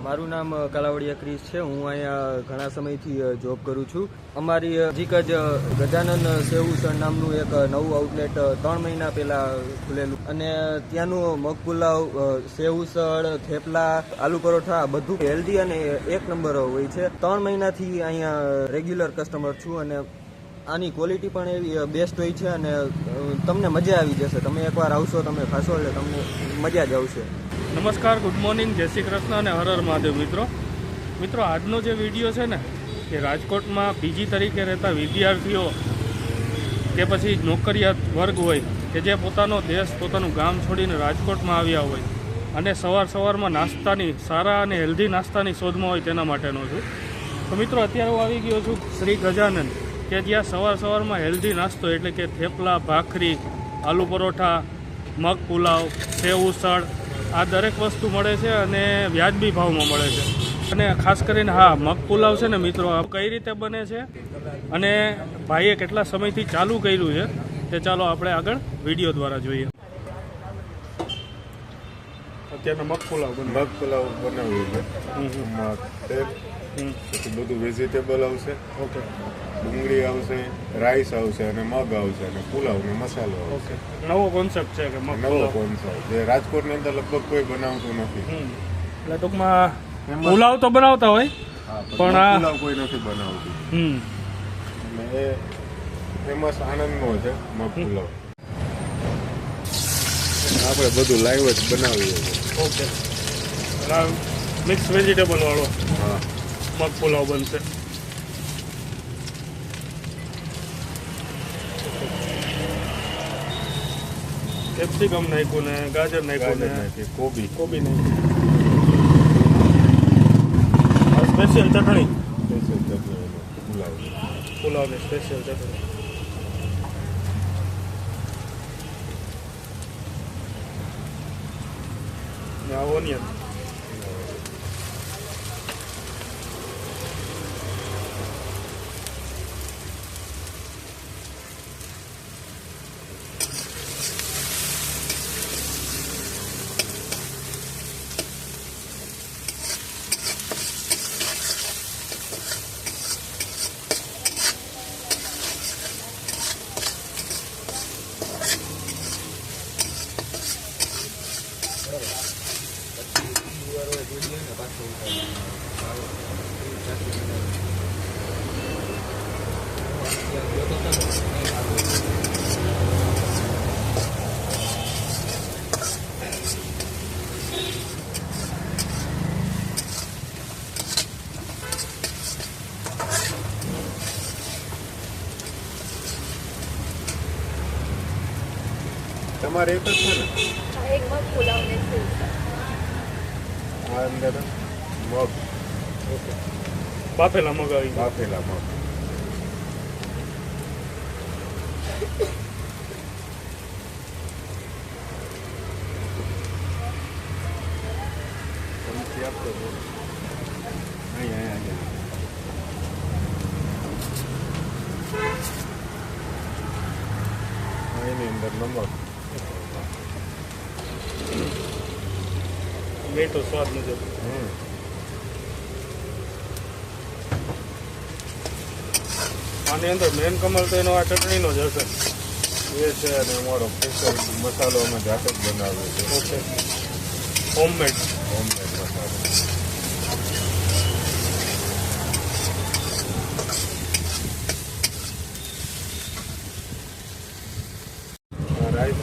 મારું નામ કાલાવડિયા ક્રિસ છે। હું અહીંયા ઘણા સમયથી જોબ કરું છું। અમારી નજીક જ ગજાનન સેવઉસળ નામનું એક નવું આઉટલેટ 3 મહિના પહેલાં ખુલેલું અને ત્યાંનું મગ પુલાવ, સેવઉસળ, થેપલા, આલુ પરોઠા બધું હેલ્ધી અને એક નંબર હોય છે। 3 મહિનાથી અહીંયા રેગ્યુલર કસ્ટમર છું અને આની ક્વોલિટી પણ એવી બેસ્ટ હોય છે અને તમને મજા આવી જશે। તમે એકવાર આવશો, તમે ખાશો એટલે તમને મજા જ આવશે। નમસ્કાર, ગુડ મોર્નિંગ, જય શ્રી કૃષ્ણ અને હર હર મહાદેવ। મિત્રો આજનો જે વિડીયો છે ને એ રાજકોટમાં પીજી તરીકે રહેતા વિદ્યાર્થીઓ કે પછી નોકરિયાત વર્ગ હોય કે જે પોતાનો દેશ, પોતાનું ગામ છોડીને રાજકોટમાં આવ્યા હોય અને સવારમાં નાસ્તાની સારા અને હેલ્ધી નાસ્તાની શોધમાં હોય તેના માટેનો છું। તો મિત્રો અત્યારે હું આવી ગયો છું શ્રી ગજાનન, કે જ્યાં સવારમાં હેલ્ધી નાસ્તો એટલે કે થેપલા, ભાખરી, આલુ પરોઠા, મગ પુલાવ, સેવઉસળ આ દરેક વસ્તુ મળે છે અને વ્યાજબી ભાવમાં મળે છે। અને ખાસ કરીને મગ પુલાવ છે ને મિત્રો, આ કઈ રીતે બને છે અને ભાઈએ કેટલા સમયથી ચાલુ કર્યું છે તે ચાલો આપણે આગળ વિડીયો દ્વારા જોઈએ। અત્યારના મગ પુલાવ બનાવ્યું છે। પછી બધું વેજીટેબલ આવશે, ઓકે, ડુંગળી આવશે, રાઈસ આવશે અને મગ આવશે અને પુલાવ ને મસાલો આવશે। નવો કોન્સેપ્ટ છે કે મગ નવો કોન્સેપ્ટ જે રાજકોટની અંદર લગભગ કોઈ બનાવતું નથી। એટલે ટૂંકમાં પુલાવ તો બનાવતા હોય પણ પુલાવ કોઈ નથી બનાવતું અને એ ફેમસ આણંદનો છે મગ પુલાવ। આપણે બધું લાઈવ જ બનાવીએ છીએ। ઓકે, મિક્સ વેજીટેબલ વાળો મગ પુલાવ બનશે। કેપ્સિકમ નાખ્યું ને ગાજર નાખ્યું ને કોબી નાખ્યું। સ્પેશિયલ ચટણી, પુલાવની સ્પેશિયલ ચટણી ને આ ઓનિયન। તમારે એક જ છે ને? એક મગ પુલાવ ને આ અંદર મગ, ઓકે, બાફેલા મગ આવી ગયા। બાફેલા મગ એની અંદર નમક, મીઠો સ્વાદ મુજબ। આની અંદર મેન કમલ તો એનો આ ચટણીનો જ હશે એ છે અને અમારો સ્પેશિયલ મસાલો અમે જાતે જ બનાવીએ છીએ। ઓકે, હોમમેડ મસાલો। રાઈસ,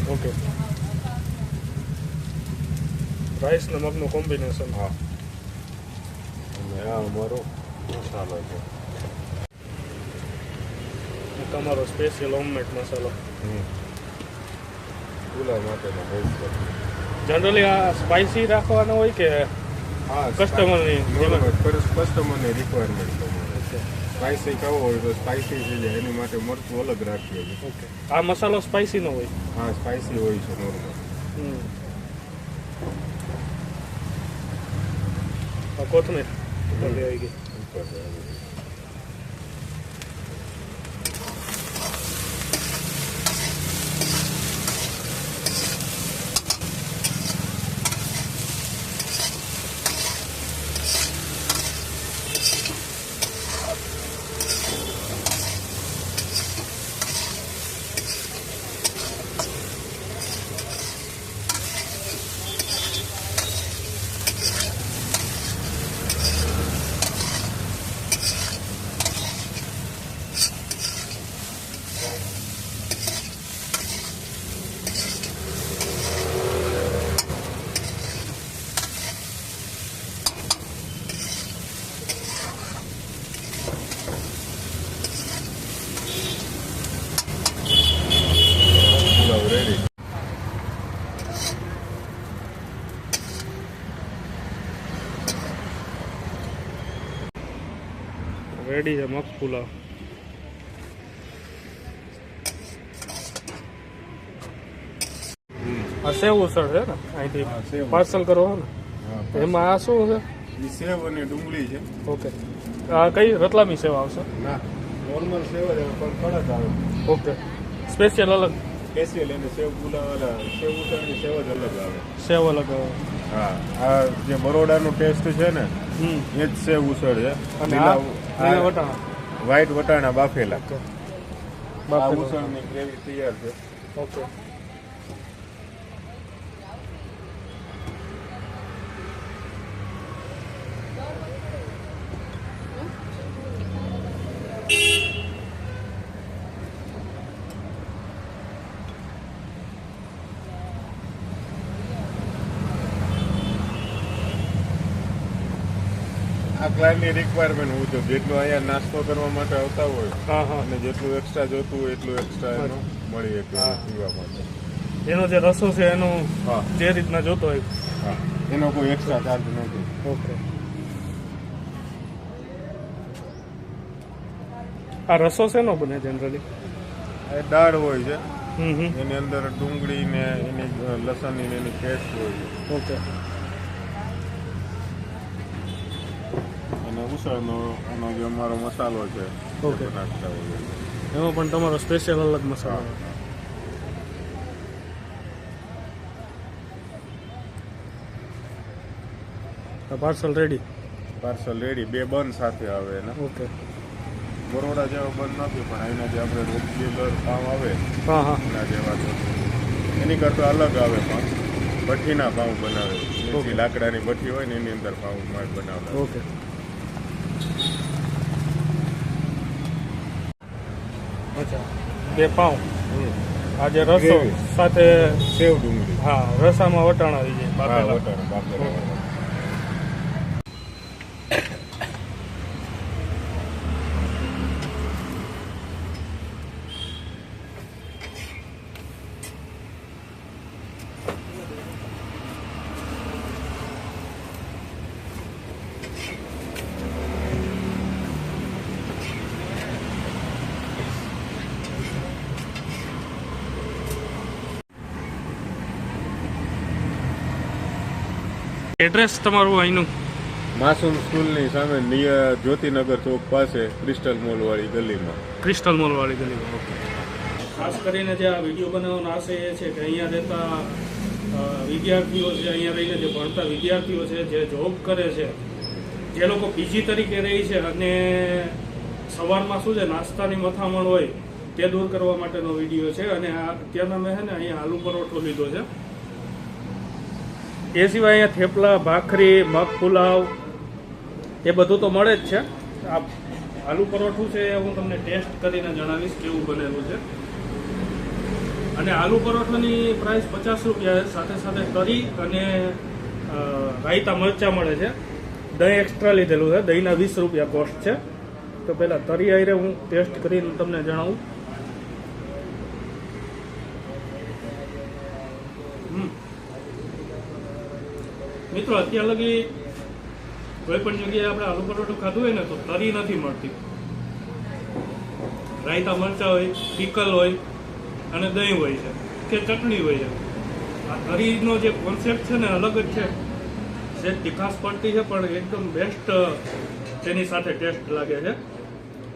ઓકે, રાઈસ ને મગનું કોમ્બિનેશન। અને આ અમારો મસાલો છે, તમારો સ્પેશિયલ હોમમેડ મસાલો। પુલાવ માટેનો સ્પેશિયલ। જનરલી આ સ્પાઇસી રાખવાનો હોય કે કસ્ટમરની કસ્ટમરની રિક્વાયરમેન્ટ પ્રમાણે સ્પાઇસી ખાવો હોય તો સ્પાઇસી થઈ જાય, એની માટે મરચું અલગ રાખીએ છીએ। ઓકે, આ મસાલો સ્પાઇસી નો હોય? હા, સ્પાઇસી હોય છે નોર્મલ। કોથમીર આવી ગઈ। રેડી છે મગ પુલાવ. આ સેવ ઉસળ છે ને અહીંથી સેવ. પાર્સલ કરો ને હા, એમાં આ શું છે? ઈ સેવ અને ડુંગળી છે. ઓકે. આ કઈ રતલામી સેવ આવશે? ના, નોર્મલ સેવ જ આવે પણ કડક આવે. ઓકે. સ્પેશિયલ અલગ સ્પેશિયલ એને સેવ પુલાવ સેવ ઉસળની સેવ જ અલગ આવે. સેવ અલગ આવે. હા, આ જે બરોડાનું ટેસ્ટ છે ને હમ. એ જ સેવ ઉસળ છે. અને આ લીલા વટાણા વ્હાઈટ વટાણા બાફેલા. આ બાફેલા. ઉસળની ગ્રેવી તૈયાર છે. ઓકે. આ ક્લાયન્ટની રિક્વાયરમેન્ટ મુજબ જેટલું અહીંયા નાસ્તો કરવા માટે આવતા હોય હા હા. અને જેટલું એક્સ્ટ્રા જોતું હોય એટલું એક્સ્ટ્રા એનું મળી શકે હા. પીવા માટે. એનો જે રસો છે એનો હા જે રીતના જોતો હોય. હા, એનો કોઈ એક્સ્ટ્રા ચાર્જ નથી. ઓકે. આ રસો શેનો બને જનરલી? એ દાળ હોય છે, હમ હમ. એની અંદર ડુંગળી ને એની લસણની ને એની પેસ્ટ હોય છે ઓકે. અને ઉસળનો એનો જે અમારો મસાલો છે ઓકે. એ નાખતા હોય છે. એમાં પણ તમારો સ્પેશિયલ અલગ મસાલો. Parcel ready. પાર્સલ રેડી, 2 બન સાથે આવે એના. ઓકે. બરોડા જેવા બન નથી પણ એના જે આપણે રેગ્યુલર પાવ આવે હા હા. એના જેવા તો એની કરતાં અલગ આવે પાવ. ભઠ્ઠીના પાવ બનાવે, નીચી લાકડાની ભઠ્ઠી હોય ને એની અંદર પાવ બનાવે. ઓકે. અચ્છા, 2 પાઉં. આ જે રસો Gravy. સાથે સેવ ડુંગળી. હા રસામાં વટાણા આવી જાય હા, બાફેલા. વટાણા બાફેલા. એડ્રેસ તમારું અહીંનું? માસૂમ સ્કૂલની સામે જ્યોતિનગર ચોક પાસે ક્રિસ્ટલ મોલ વાળી ગલીમાં. ક્રિસ્ટલ મોલ વાળી ગલીમાં. ઓકે. ખાસ કરીને જે આ વિડીયો બનાવવાનો આશય એ છે કે અહીંયા રહેતા વિદ્યાર્થીઓ છે, અહીંયા રહીને જે ભણતા વિદ્યાર્થીઓ છે, જે જોબ કરે છે, જે લોકો પીજી તરીકે રહી છે અને સવારમાં શું છે નાસ્તાની મથામણ હોય તે દૂર કરવા માટેનો વિડીયો છે. અને અત્યારના મેં છે ને અહીંયા આલુ પરોઠો લીધો છે. એ સિવાય અહીંયા થેપલા, ભાખરી, મગ પુલાવ એ બધું તો મળે જ છે. આ આલુ પરોઠું છે એ હું તમને ટેસ્ટ કરીને જણાવીશ કેવું બનેલું છે. અને આલુ પરોઠાની પ્રાઇસ 50 રૂપિયા છે. સાથે સાથે કરી અને રાયતા મરચાં મળે છે. દહીં એક્સ્ટ્રા લીધેલું છે, દહીંના 20 રૂપિયા કોસ્ટ છે. તો પહેલાં તરી આયરે હું ટેસ્ટ કરીને તમને જણાવું. મિત્રો અત્યાર લગી કોઈ પણ જગ્યાએ આપણે આલુ પરોઠું ખાધું હોય ને તો તરી નથી મળતી. રાયતા મરચાં હોય, પિકલ હોય અને દહીં હોય છે કે ચટણી હોય છે. આ તરીનો જે કોન્સેપ્ટ છે ને અલગ જ છે. જે તીખાશ પડતી છે પણ એકદમ બેસ્ટ તેની સાથે ટેસ્ટ લાગે છે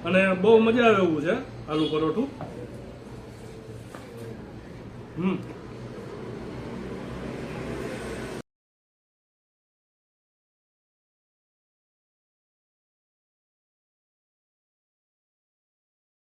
અને બહુ મજા આવે એવું છે આલુ પરોઠું.